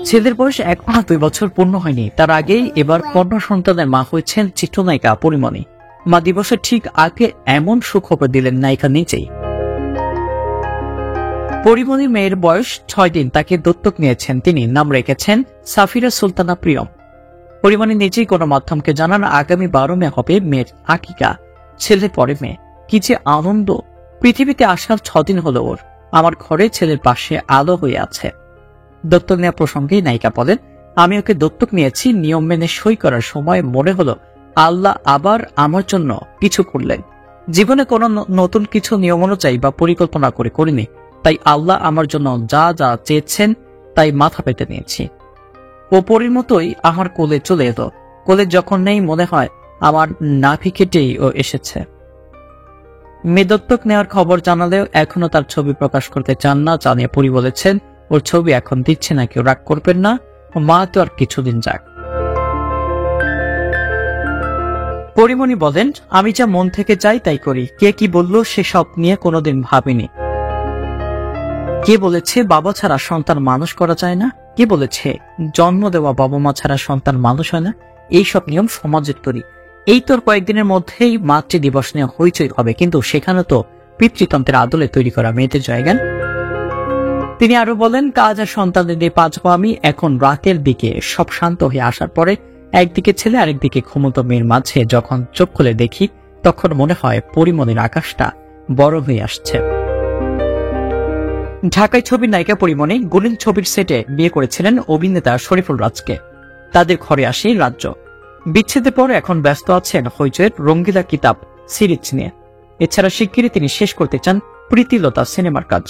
ছেলের বয়স এখনো 2 বছর পূর্ণ হয়নি, তার আগেই এবার কন্যা সন্তানের মা হয়েছেন চিত্রনায়িকা পরিমণি। মা দিবসের ঠিক আগে এমন সুখবর দিলেন নায়িকা নিজেই। পরিমণির মেয়ের বয়স 6 দিন, তাকে দত্তক নিয়েছেন তিনি, নাম রেখেছেন সাফিরা সুলতানা প্রিয়ম। পরিমণি নিজেই গণমাধ্যমকে জানান, আগামী 12 মে হবে মেয়ের আকিকা। ছেলের পরে মেয়ে, কি যে আনন্দ! পৃথিবীতে আসার 6 দিন হলো ওর, আমার ঘরে ছেলের পাশে আলো হয়ে আছে। দত্তক নেওয়া প্রসঙ্গে নায়িকা বলেন, আমি ওকে দত্তক নিয়েছি, নিয়ম মেনে সই করার সময় মনে হলো আল্লাহ আবার আমার জন্য কিছু করলেন। জীবনে কোনো নতুন কিছু নিয়ম অনুযায়ী বা পরিকল্পনা করে করিনি, তাই আল্লাহ আমার জন্য যা যা চেয়েছেন তাই মাথা পেতে নিয়েছি। ও পরীর মতোই আমার কোলে চলে এলো। কোলে যখন নেই মনে হয় আমার নাভি কেটেই ও এসেছে। মেয়ে দত্তক নেওয়ার খবর জানালেও এখনো তার ছবি প্রকাশ করতে চান না। জানিয়ে পরি বলেছেন, ওর ছবি এখন দিচ্ছে না, কেউ রাগ করবেন না, মা তো আর কিছুদিন যাক। পরিমণি বলেন, আমি যা মন থেকে চাই তাই করি, কে কি বললো সেসব নিয়ে কোনোদিন ভাবিনি। কে বলেছে বাবা ছাড়া সন্তান মানুষ করা যায় না? কে বলেছে জন্ম দেওয়া বাবা মা ছাড়া সন্তান মানুষ হয় না? এইসব নিয়ম সমাজের তৈরি। এই তোর কয়েকদিনের মধ্যেই মাতৃ দিবস নিয়ে হইচই হবে, কিন্তু সেখানে তো পিতৃতন্ত্রের আদলে তৈরি করা মেয়েদের জায়গা। তিনি আরো বলেন, কাজ আর সন্তানদের দিয়ে পাঁচবো আমি। এখন রাতের দিকে সব শান্ত হয়ে আসার পরে একদিকে ছেলে আরেকদিকে ঘুমন্ত মেয়ের মাঝে যখন চোখ খুলে দেখি, তখন মনে হয় পরিমণির আকাশটা বড় হয়ে আসছে। ঢাকায় ছবির নায়িকা পরিমণি গুলিন ছবির সেটে বিয়ে করেছিলেন অভিনেতা শরীফুল রাজকে। তাদের ঘরে আসে রাজ্য। বিচ্ছেদের পর এখন ব্যস্ত আছেন হইচইয়ের রঙ্গিলা কিতাব সিরিজ নিয়ে। এছাড়া শিগগিরই তিনি শেষ করতে চান প্রীতিলতা সিনেমার কাজ।